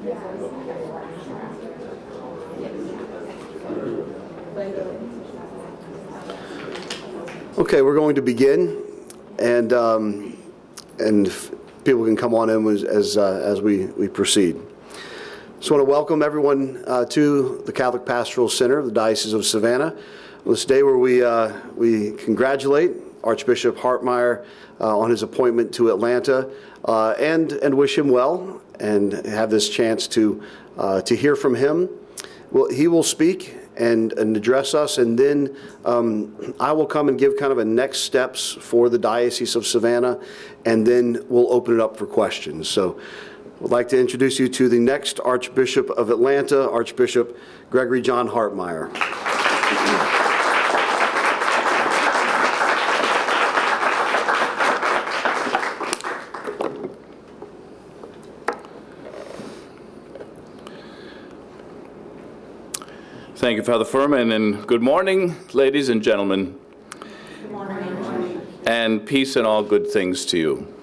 Okay, we're going to begin, and people can come on in as we proceed. Just want to welcome everyone to the Catholic Pastoral Center of the Diocese of Savannah. On this day where we congratulate Archbishop Hartmyer on his appointment to Atlanta, and wish him well, and have this chance to hear from him. Well, he will speak and address us, and then I will come and give kind of a next steps for the Diocese of Savannah, and then we'll open it up for questions. So I'd like to introduce you to the next Archbishop of Atlanta, Archbishop Gregory John Hartmyer. Thank you, Father Furman, and good morning, ladies and gentlemen. Good morning. And peace and all good things to you.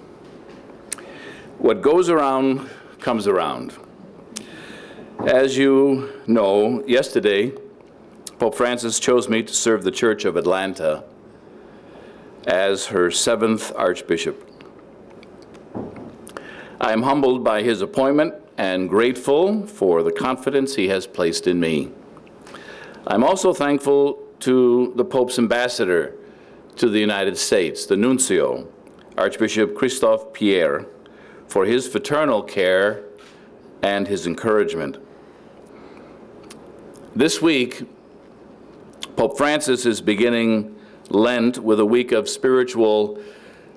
What goes around comes around. As you know, yesterday, Pope Francis chose me to serve the Church of Atlanta as her 7th Archbishop. I am humbled by his appointment and grateful for the confidence he has placed in me. I'm also thankful to the Pope's ambassador to the United States, the nuncio, Archbishop Christophe Pierre, for his fraternal care and his encouragement. This week, Pope Francis is beginning Lent with a week of spiritual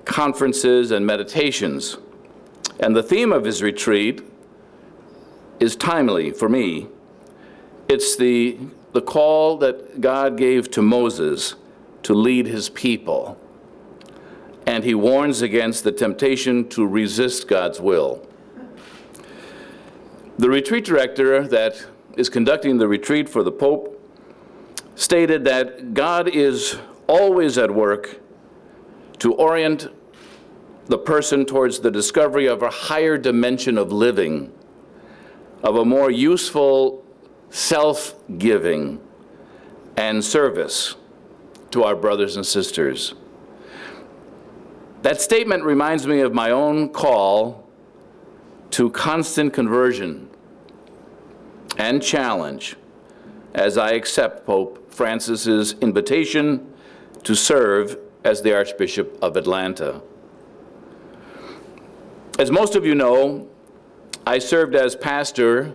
conferences and meditations. And the theme of his retreat is timely for me. It's the call that God gave to Moses to lead his people. And he warns against the temptation to resist God's will. The retreat director that is conducting the retreat for the Pope stated that God is always at work to orient the person towards the discovery of a higher dimension of living, of a more useful self-giving and service to our brothers and sisters. That statement reminds me of my own call to constant conversion and challenge as I accept Pope Francis's invitation to serve as the Archbishop of Atlanta. As most of you know, I served as pastor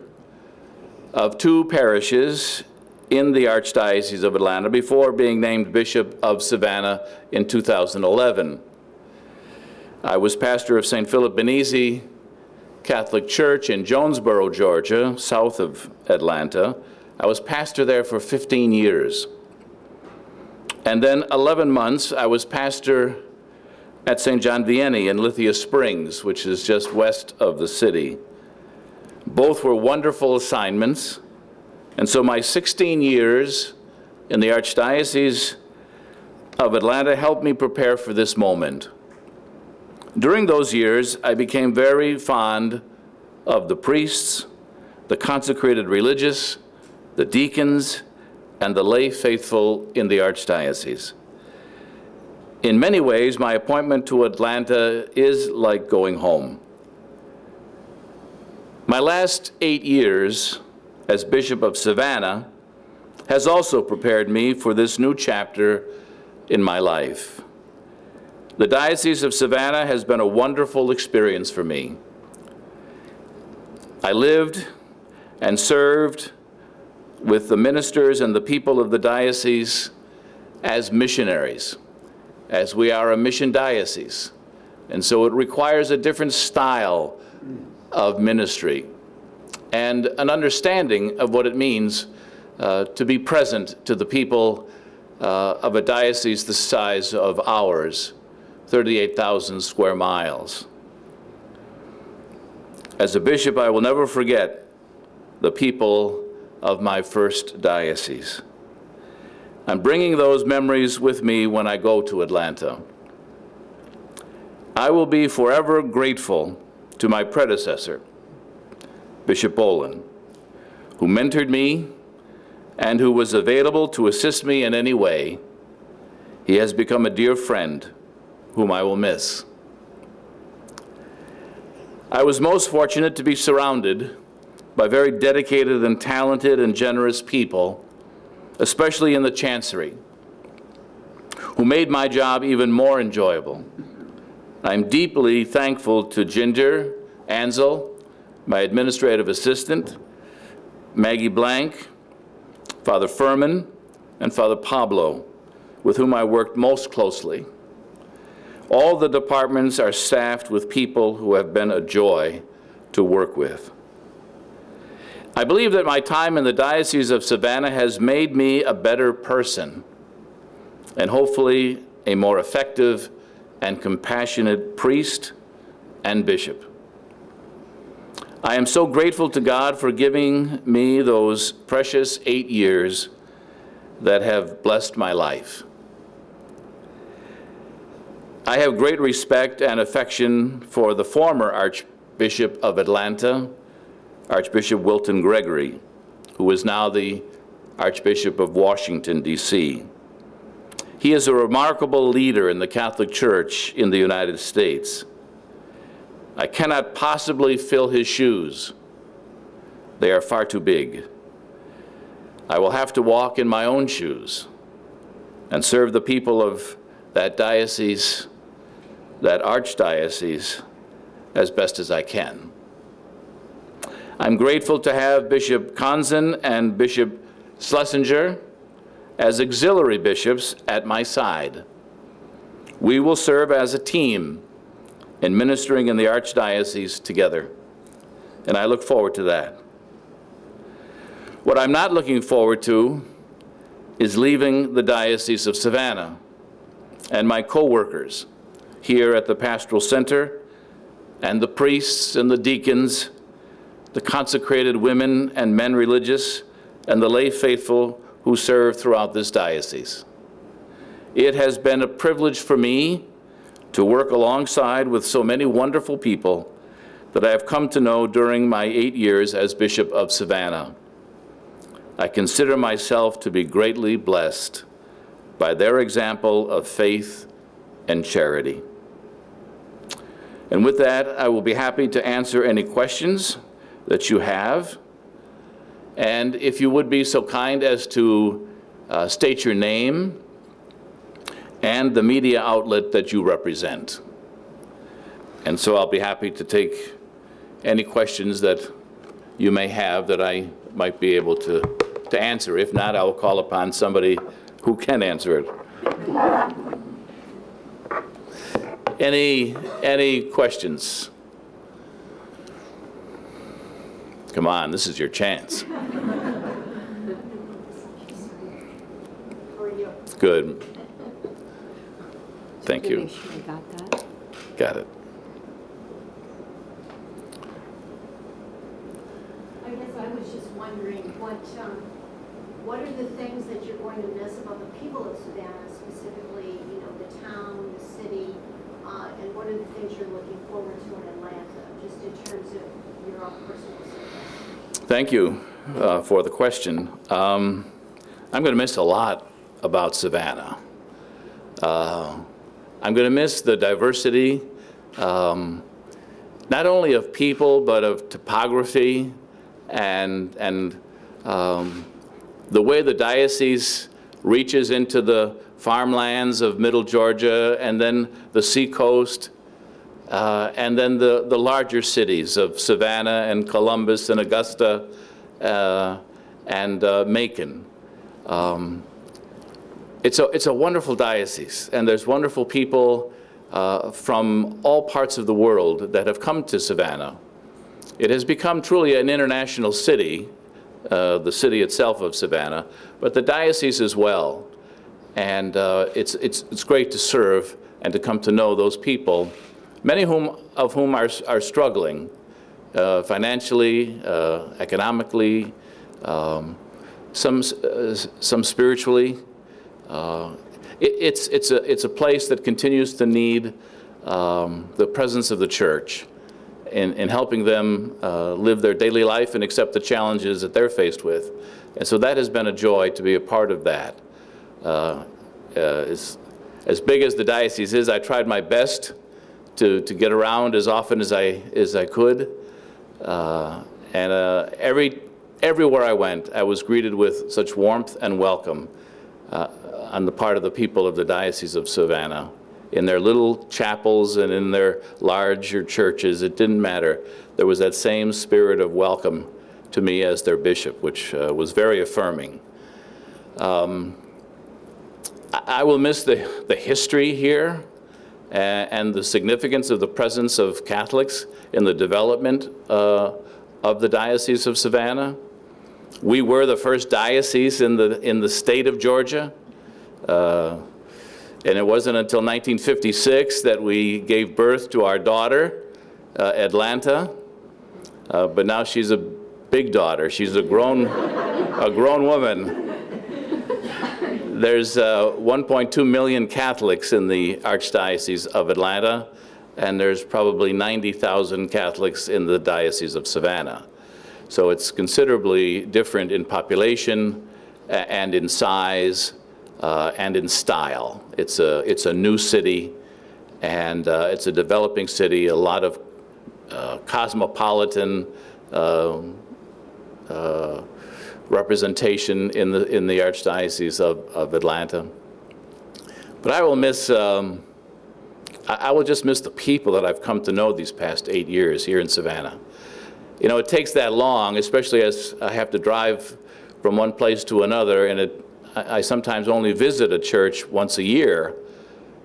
of 2 parishes in the Archdiocese of Atlanta before being named Bishop of Savannah in 2011. I was pastor of St. Philip Benizi Catholic Church in Jonesboro, Georgia, south of Atlanta. I was pastor there for 15 years. And then 11 months, I was pastor at St. John Vianney in Lithia Springs, which is just west of the city. Both were wonderful assignments, and so my 16 years in the Archdiocese of Atlanta helped me prepare for this moment. During those years, I became very fond of the priests, the consecrated religious, the deacons, and the lay faithful in the Archdiocese. In many ways, my appointment to Atlanta is like going home. My last 8 years as Bishop of Savannah has also prepared me for this new chapter in my life. The Diocese of Savannah has been a wonderful experience for me. I lived and served with the ministers and the people of the diocese as missionaries, as we are a mission diocese. And so it requires a different style of ministry and an understanding of what it means to be present to the people of a diocese the size of ours, 38,000 square miles. As a bishop, I will never forget the people of my first diocese. I'm bringing those memories with me when I go to Atlanta. I will be forever grateful to my predecessor, Bishop Bolin, who mentored me and who was available to assist me in any way. He has become a dear friend whom I will miss. I was most fortunate to be surrounded by very dedicated and talented and generous people, especially in the Chancery, who made my job even more enjoyable. I'm deeply thankful to Ginger Ansel, my administrative assistant, Maggie Blank, Father Furman, and Father Pablo, with whom I worked most closely. All the departments are staffed with people who have been a joy to work with. I believe that my time in the Diocese of Savannah has made me a better person and hopefully a more effective and compassionate priest and bishop. I am so grateful to God for giving me those precious 8 years that have blessed my life. I have great respect and affection for the former Archbishop of Atlanta, Archbishop Wilton Gregory, who is now the Archbishop of Washington, D.C. He is a remarkable leader in the Catholic Church in the United States. I cannot possibly fill his shoes. They are far too big. I will have to walk in my own shoes and serve the people of that diocese, that archdiocese, as best as I can. I'm grateful to have Bishop Konzen and Bishop Schlesinger as auxiliary bishops at my side. We will serve as a team in ministering in the archdiocese together, and I look forward to that. What I'm not looking forward to is leaving the Diocese of Savannah and my co-workers here at the Pastoral Center, and the priests and the deacons, the consecrated women and men religious, and the lay faithful who serve throughout this diocese. It has been a privilege for me to work alongside with so many wonderful people that I have come to know during my 8 years as Bishop of Savannah. I consider myself to be greatly blessed by their example of faith and charity. And with that, I will be happy to answer any questions that you have. And if you would be so kind as to state your name and the media outlet that you represent. And so I'll be happy to take any questions that you may have that I might be able to answer. If not, I will call upon somebody who can answer it. Any questions? Come on, this is your chance. Good. Thank you. I got that. Got it. I guess I was just wondering, what are the things that you're going to miss about the people of Savannah, specifically, the town, the city, and what are the things you're looking forward to in Atlanta, just in terms of your own personal service? Thank you for the question. I'm going to miss a lot about Savannah. I'm going to miss the diversity, not only of people, but of topography and the way the diocese reaches into the farmlands of Middle Georgia, and then the seacoast, and then the larger cities of Savannah and Columbus and Augusta and Macon. It's a wonderful diocese, and there's wonderful people from all parts of the world that have come to Savannah. It has become truly an international city, the city itself of Savannah, but the diocese as well. And it's great to serve and to come to know those people, many of whom are struggling financially, economically, some spiritually. It's a place that continues to need the presence of the church, in helping them live their daily life and accept the challenges that they're faced with. And so that has been a joy to be a part of that. As big as the diocese is, I tried my best to get around as often as I could. And everywhere I went, I was greeted with such warmth and welcome on the part of the people of the Diocese of Savannah. In their little chapels and in their larger churches, it didn't matter. There was that same spirit of welcome to me as their bishop, which was very affirming. I will miss the history here and the significance of the presence of Catholics in the development of the Diocese of Savannah. We were the first diocese in the state of Georgia. And it wasn't until 1956 that we gave birth to our daughter, Atlanta. But now she's a big daughter. She's a grown woman. There's 1.2 million Catholics in the Archdiocese of Atlanta, and there's probably 90,000 Catholics in the Diocese of Savannah. So it's considerably different in population and in size and in style. It's a new city, and it's a developing city, a lot of cosmopolitan representation in the Archdiocese of Atlanta. But I will miss, I will just miss the people that I've come to know these past 8 years here in Savannah. You know, it takes that long, especially as I have to drive from one place to another, and I sometimes only visit a church once a year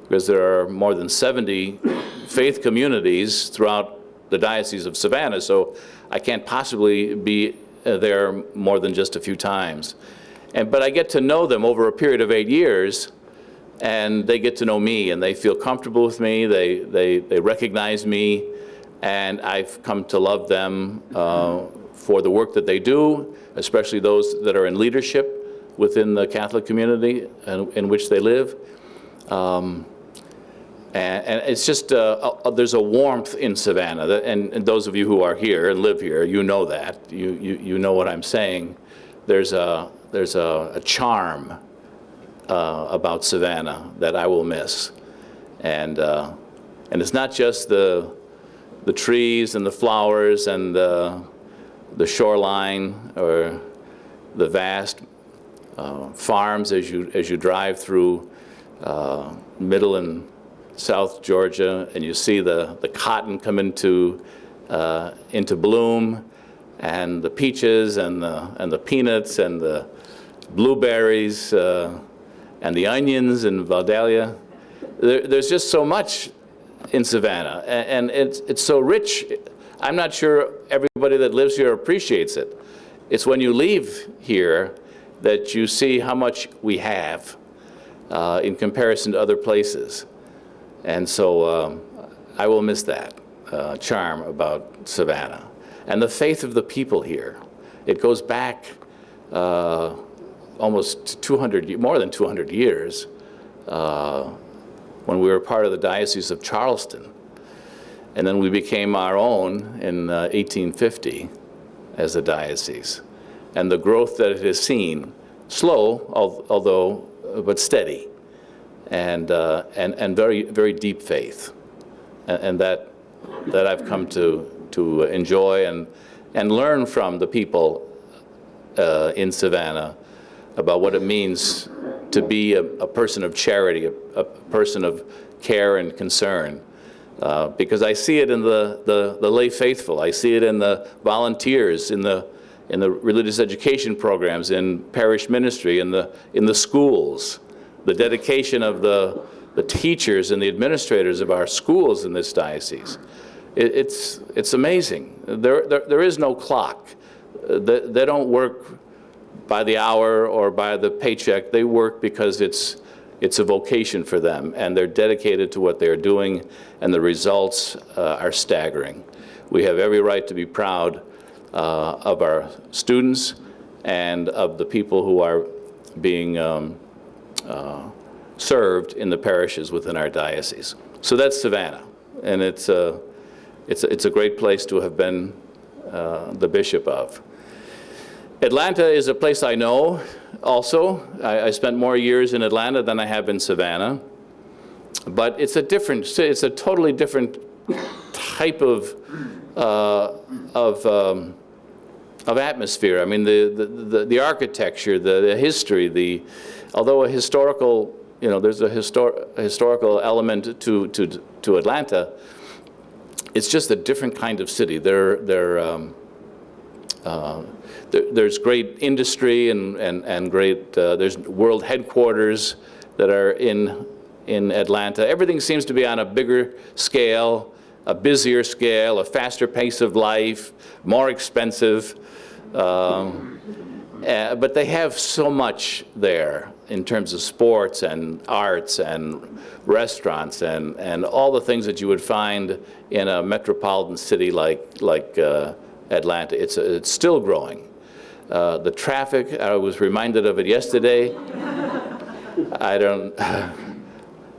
because there are more than 70 faith communities throughout the Diocese of Savannah, so I can't possibly be there more than just a few times. But I get to know them over a period of 8 years, and they get to know me, and they feel comfortable with me, they recognize me, and I've come to love them for the work that they do, especially those that are in leadership within the Catholic community in which they live. And it's just, there's a warmth in Savannah, and those of you who are here and live here, you know that. You know what I'm saying. There's a charm about Savannah that I will miss. And it's not just the trees and the flowers and the shoreline or the vast farms as you drive through middle and South Georgia, and you see the cotton come into bloom, and the peaches and the peanuts and the blueberries and the onions and Vidalia. There's just so much in Savannah, and it's so rich. I'm not sure everybody that lives here appreciates it. It's when you leave here that you see how much we have in comparison to other places. And so I will miss that charm about Savannah. And the faith of the people here. It goes back almost 200, more than 200 years when we were part of the Diocese of Charleston. And then we became our own in 1850 as a diocese. And the growth that it has seen, slow, although, but steady. And very, very deep faith, and that I've come to enjoy and learn from the people in Savannah about what it means to be a person of charity, a person of care and concern, because I see it in the lay faithful, I see it in the volunteers, in the religious education programs, in parish ministry, in the schools. The dedication of the teachers and the administrators of our schools in this diocese. It's amazing. There is no clock. They don't work by the hour or by the paycheck. They work because it's a vocation for them, and they're dedicated to what they're doing, and the results are staggering. We have every right to be proud of our students and of the people who are being served in the parishes within our diocese. So that's Savannah, and it's it's a great place to have been the bishop of. Atlanta is a place I know also. I spent more years in Atlanta than I have in Savannah. But it's a totally different type of atmosphere. I mean, the architecture, the history, although a historical, there's a historical element to Atlanta, it's just a different kind of city. There's great industry and great, there's world headquarters that are in Atlanta. Everything seems to be on a bigger scale, a busier scale, a faster pace of life, more expensive. But they have so much there in terms of sports and arts and restaurants and all the things that you would find in a metropolitan city like Atlanta. It's still growing. The traffic, I was reminded of it yesterday.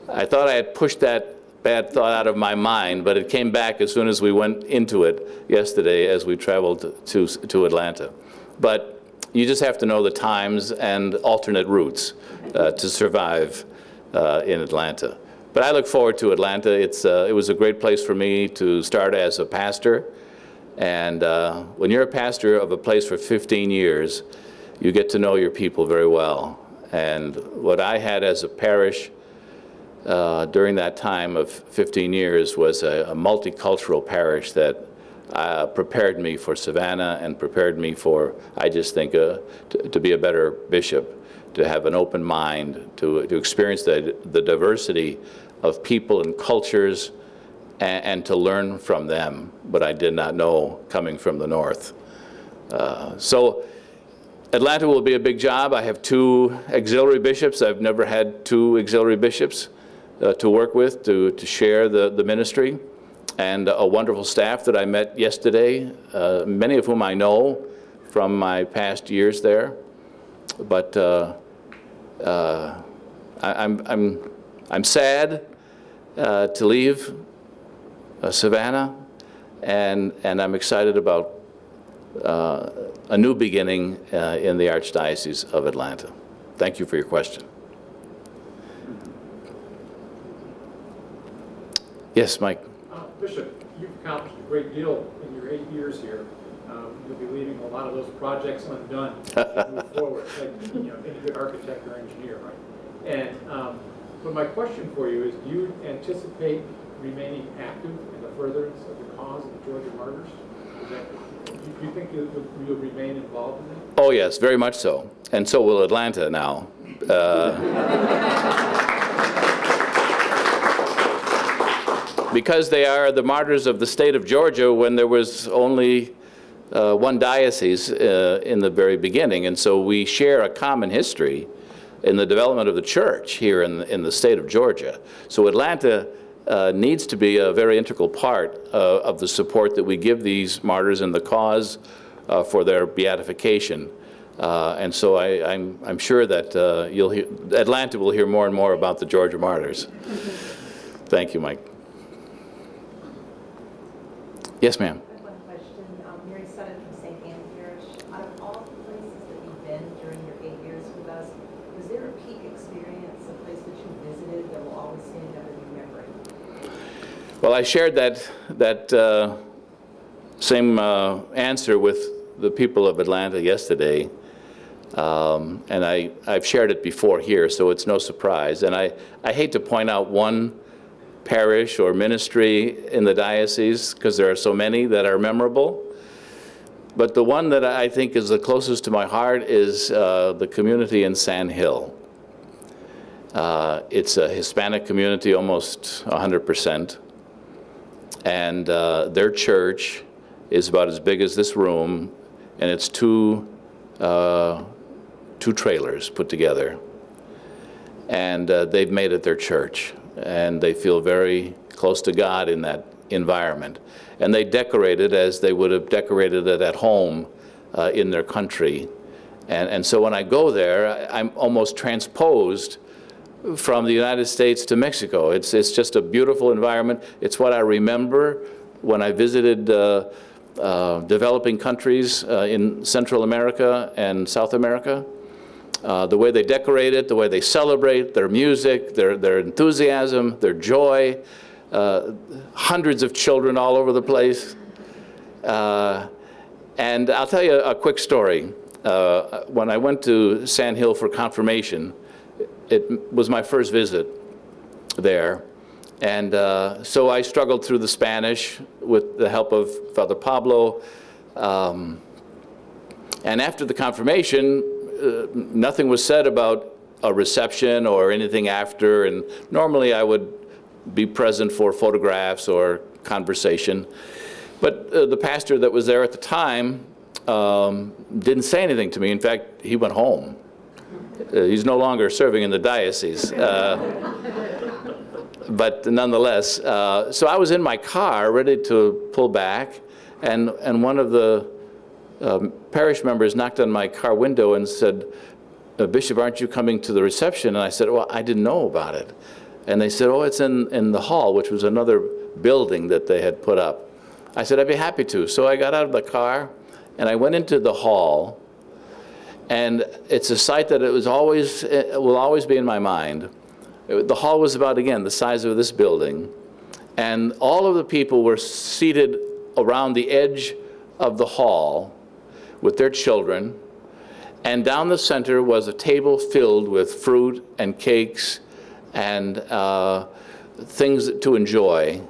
I thought I had pushed that bad thought out of my mind, but it came back as soon as we went into it yesterday as we traveled to Atlanta. But you just have to know the times and alternate routes to survive in Atlanta. But I look forward to Atlanta. It was a great place for me to start as a pastor. And when you're a pastor of a place for 15 years, you get to know your people very well. And what I had as a parish during that time of 15 years was a multicultural parish that prepared me for Savannah and prepared me for, I just think, to be a better bishop, to have an open mind, to experience the diversity of people and cultures and to learn from them, but I did not know coming from the north. So Atlanta will be a big job. I have 2 auxiliary bishops. I've never had 2 auxiliary bishops to work with, to share the ministry, and a wonderful staff that I met yesterday, many of whom I know from my past years there. But I'm sad to leave Savannah, and I'm excited about a new beginning in the Archdiocese of Atlanta. Thank you for your question. Yes, Mike. Bishop, you've accomplished a great deal in your 8 years here. You'll be leaving a lot of those projects undone as you move forward, like any good architect or engineer, right? And but my question for you is, do you anticipate remaining active in the furtherance of the cause of the Georgia martyrs? Do you think you'll remain involved in it? Oh yes, very much so. And so will Atlanta now. Because they are the martyrs of the state of Georgia when there was only one diocese in the very beginning. And so we share a common history in the development of the church here in the state of Georgia. So Atlanta needs to be a very integral part of the support that we give these martyrs in the cause for their beatification. And so I'm sure that Atlanta will hear more and more about the Georgia martyrs. Thank you, Mike. Yes, ma'am. I have one question. Mary Sutton from St. Anne Parish. Out of all the places that you've been during your 8 years with us, was there a peak experience, a place that you visited that will always stand out in your memory? Well, I shared that same answer with the people of Atlanta yesterday, and I've shared it before here, so it's no surprise. And I hate to point out one parish or ministry in the diocese because there are so many that are memorable. But the one that I think is the closest to my heart is the community in Sand Hill. It's a Hispanic community, almost 100%. And their church is about as big as this room, and it's two trailers put together. And they've made it their church. And they feel very close to God in that environment. And they decorate it as they would have decorated it at home in their country. And so when I go there, I'm almost transposed from the United States to Mexico. It's just a beautiful environment. It's what I remember when I visited developing countries in Central America and South America. The way they decorate it, the way they celebrate, their music, their enthusiasm, their joy, hundreds of children all over the place. And I'll tell you a quick story. When I went to Sand Hill for confirmation, it was my first visit there. And so I struggled through the Spanish with the help of Father Pablo. And after the confirmation, nothing was said about a reception or anything after. And normally I would be present for photographs or conversation. But the pastor that was there at the time didn't say anything to me. In fact, he went home. He's no longer serving in the diocese. But nonetheless, so I was in my car ready to pull back, and one of the parish members knocked on my car window and said, "Bishop, aren't you coming to the reception?" And I said, "Well, I didn't know about it." And they said, "Oh, it's in the hall," which was another building that they had put up. I said, "I'd be happy to." So I got out of the car, and I went into the hall, and it's a sight that it will always be in my mind. The hall was about, again, the size of this building, and all of the people were seated around the edge of the hall with their children, and down the center was a table filled with fruit and cakes and things to enjoy,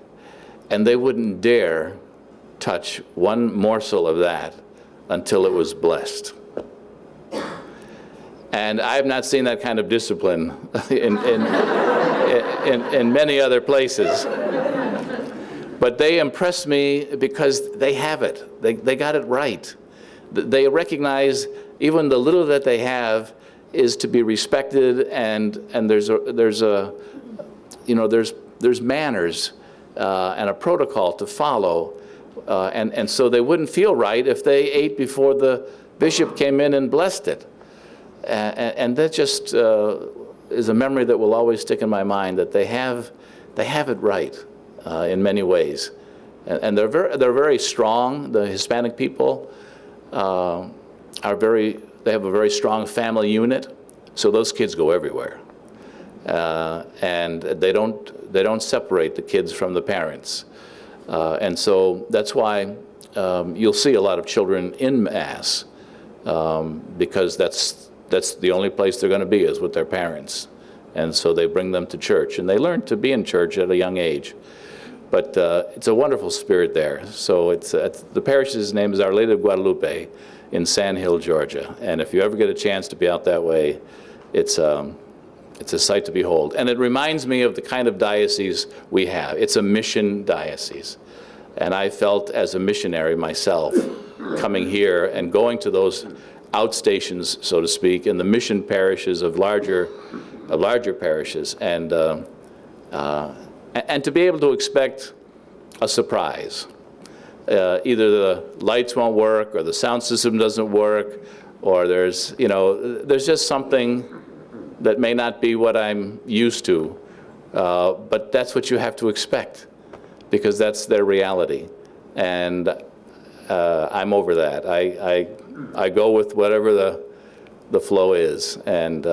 and they wouldn't dare touch one morsel of that until it was blessed. And I have not seen that kind of discipline in many other places. But they impress me because they have it. They got it right. They recognize even the little that they have is to be respected, and there's manners and a protocol to follow, and so they wouldn't feel right if they ate before the bishop came in and blessed it. And that just is a memory that will always stick in my mind, that they have it right in many ways, and they're very strong. The Hispanic people they have a very strong family unit, so those kids go everywhere, and they don't separate the kids from the parents, and so that's why you'll see a lot of children in Mass, because that's the only place they're going to be, is with their parents. And so they bring them to church, and they learn to be in church at a young age. But it's a wonderful spirit there. So the parish's name is Our Lady of Guadalupe in Sand Hill, Georgia. And if you ever get a chance to be out that way, it's a sight to behold. And it reminds me of the kind of diocese we have. It's a mission diocese. And I felt as a missionary myself, coming here and going to those outstations, so to speak, in the mission parishes of larger parishes, and to be able to expect a surprise. Either the lights won't work, or the sound system doesn't work, or there's just something that may not be what I'm used to, but that's what you have to expect, because that's their reality, and I'm over that. I go with whatever the flow is, and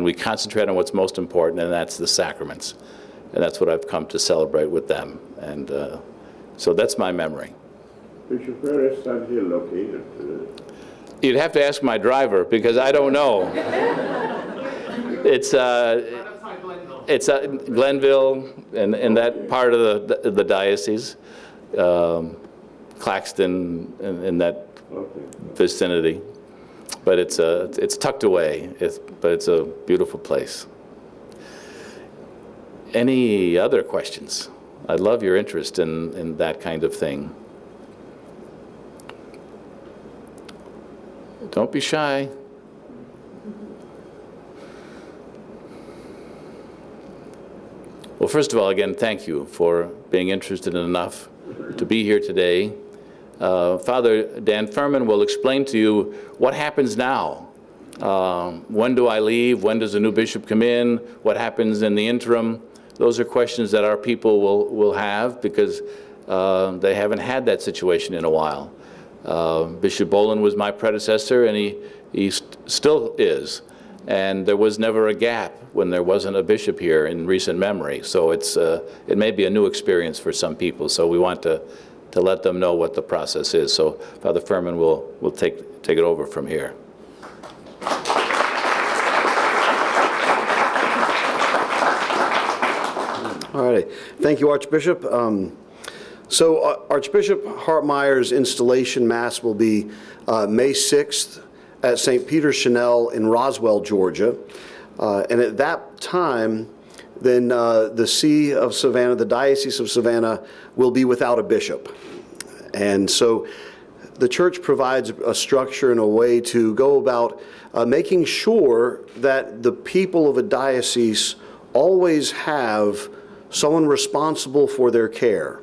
we concentrate on what's most important, and that's the sacraments, and that's what I've come to celebrate with them, and so that's my memory. Bishop, where is Sand Hill located? You'd have to ask my driver, because I don't know. It's Glenville, in that part of the diocese, Claxton, in that vicinity, but it's tucked away. But it's a beautiful place. Any other questions? I'd love your interest in that kind of thing. Don't be shy. Well, first of all, again, thank you for being interested enough to be here today. Father Dan Furman will explain to you what happens now. When do I leave? When does a new bishop come in? What happens in the interim? Those are questions that our people will have, because they haven't had that situation in a while. Bishop Boland was my predecessor, and he still is. And there was never a gap when there wasn't a bishop here in recent memory. So it may be a new experience for some people. So we want to let them know what the process is. So Father Furman will take it over from here. All right. Thank you, Archbishop. Archbishop Hartmeyer's installation mass will be May 6th at St. Peter's Chanel in Roswell, Georgia. And at that time, then the See of Savannah, the Diocese of Savannah, will be without a bishop. And so the church provides a structure and a way to go about making sure that the people of a diocese always have someone responsible for their care.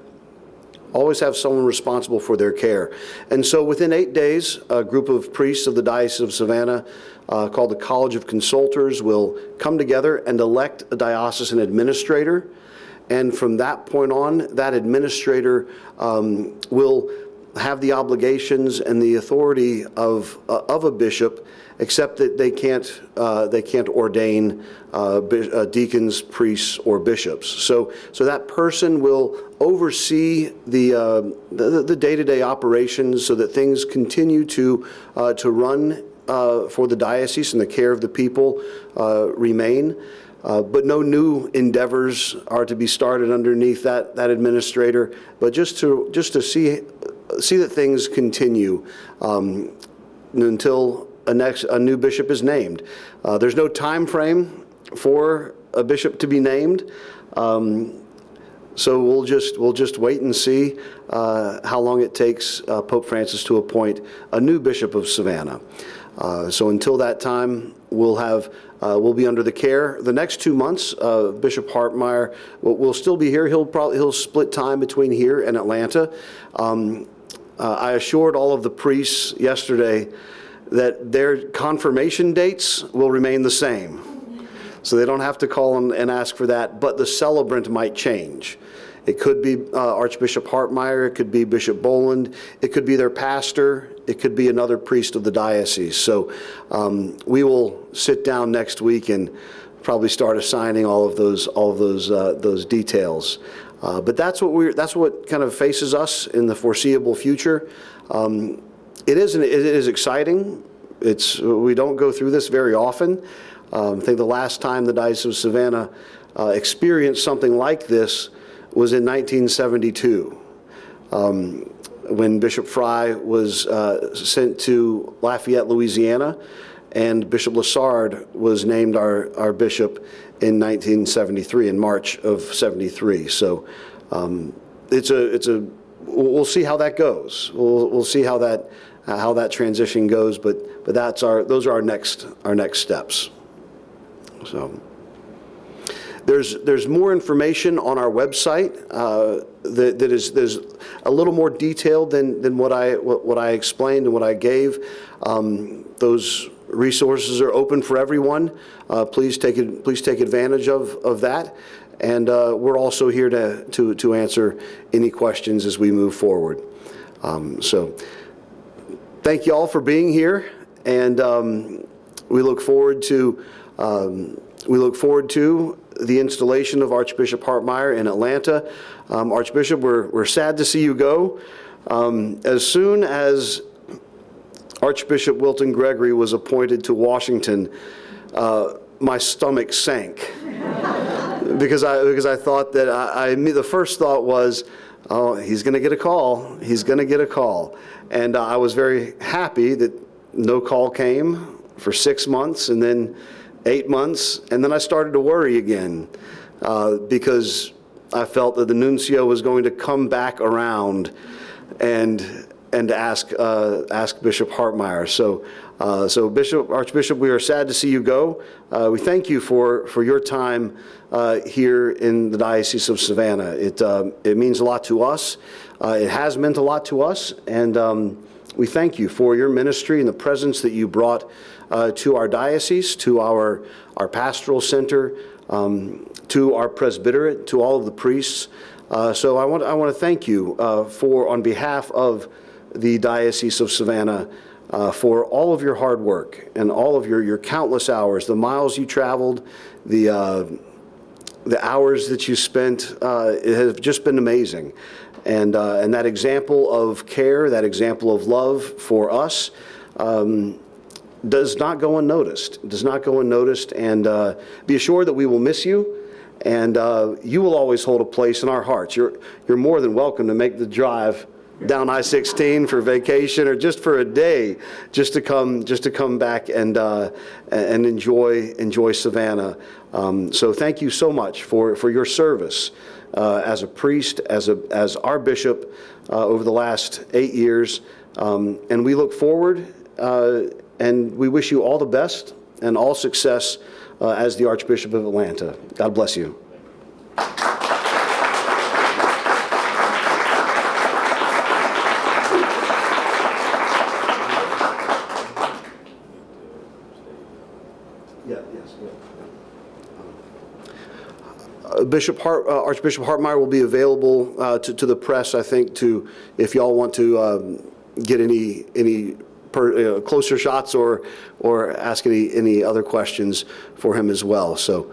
Always have someone responsible for their care. And so within 8 days, a group of priests of the Diocese of Savannah called the College of Consultors will come together and elect a diocesan administrator. And from that point on, that administrator will have the obligations and the authority of a bishop, except that they can't ordain deacons, priests, or bishops. So that person will oversee the day-to-day operations so that things continue to run for the diocese and the care of the people remain. But no new endeavors are to be started underneath that administrator. But just to see that things continue until a new bishop is named. There's no time frame for a bishop to be named, so we'll just wait and see how long it takes Pope Francis to appoint a new bishop of Savannah. So until that time, we'll be under the care. The next 2 months, Bishop Hartmeyer will still be here. He'll split time between here and Atlanta. I assured all of the priests yesterday that their confirmation dates will remain the same. So they don't have to call and ask for that, but the celebrant might change. It could be Archbishop Hartmeyer, it could be Bishop Boland, it could be their pastor, it could be another priest of the diocese. So we will sit down next week and probably start assigning all of those details. But that's what kind of faces us in the foreseeable future. It is exciting. We don't go through this very often. I think the last time the Diocese of Savannah experienced something like this was in 1972, when Bishop Fry was sent to Lafayette, Louisiana, and Bishop Lassard was named our bishop in 1973, in March of 73. So we'll see how that goes. We'll see how that transition goes, but those are our next steps. So there's more information on our website there's a little more detailed than what I explained and what I gave. Those resources are open for everyone. Please take advantage of that. And we're also here to answer any questions as we move forward. So thank you all for being here, and we look forward to the installation of Archbishop Hartmeyer in Atlanta. Archbishop, we're sad to see you go. As soon as Archbishop Wilton Gregory was appointed to Washington, my stomach sank because I thought that the first thought was, oh, he's going to get a call. He's going to get a call, and I was very happy that no call came for 6 months, and then 8 months, and then I started to worry again because I felt that the nuncio was going to come back around and ask Bishop Hartmeyer. So Archbishop, we are sad to see you go. We thank you for your time here in the Diocese of Savannah. It means a lot to us. It has meant a lot to us, and we thank you for your ministry and the presence that you brought to our diocese, to our pastoral center, to our presbyterate, to all of the priests. So I want to thank you on behalf of the Diocese of Savannah, for all of your hard work and all of your countless hours, the miles you traveled, the hours that you spent. It has just been amazing. And that example of care, that example of love for us, does not go unnoticed. Does not go unnoticed. And be assured that we will miss you. And you will always hold a place in our hearts. You're more than welcome to make the drive down I-16 for vacation or just for a day, just to come back and enjoy Savannah. So thank you so much for your service as a priest, as our bishop over the last 8 years, and we look forward and we wish you all the best and all success as the Archbishop of Atlanta. God bless you. Archbishop Hartmeyer will be available to the press, I think, if y'all want to get any closer shots or ask any other questions for him as well. So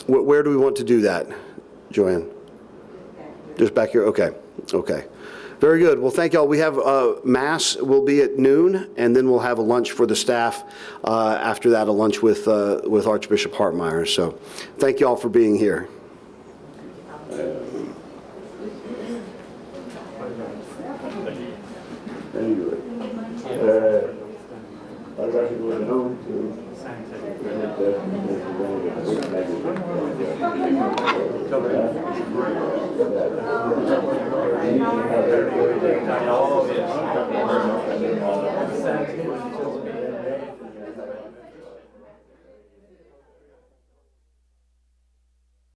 where do we want to do that, Joanne? Just back here? Okay. Very good. Well, thank y'all. We have Mass will be at noon, and then we'll have a lunch for the staff. After that, a lunch with Archbishop Hartmeyer. So thank y'all for being here. Anyway, I'd like to go down to Oh, yes.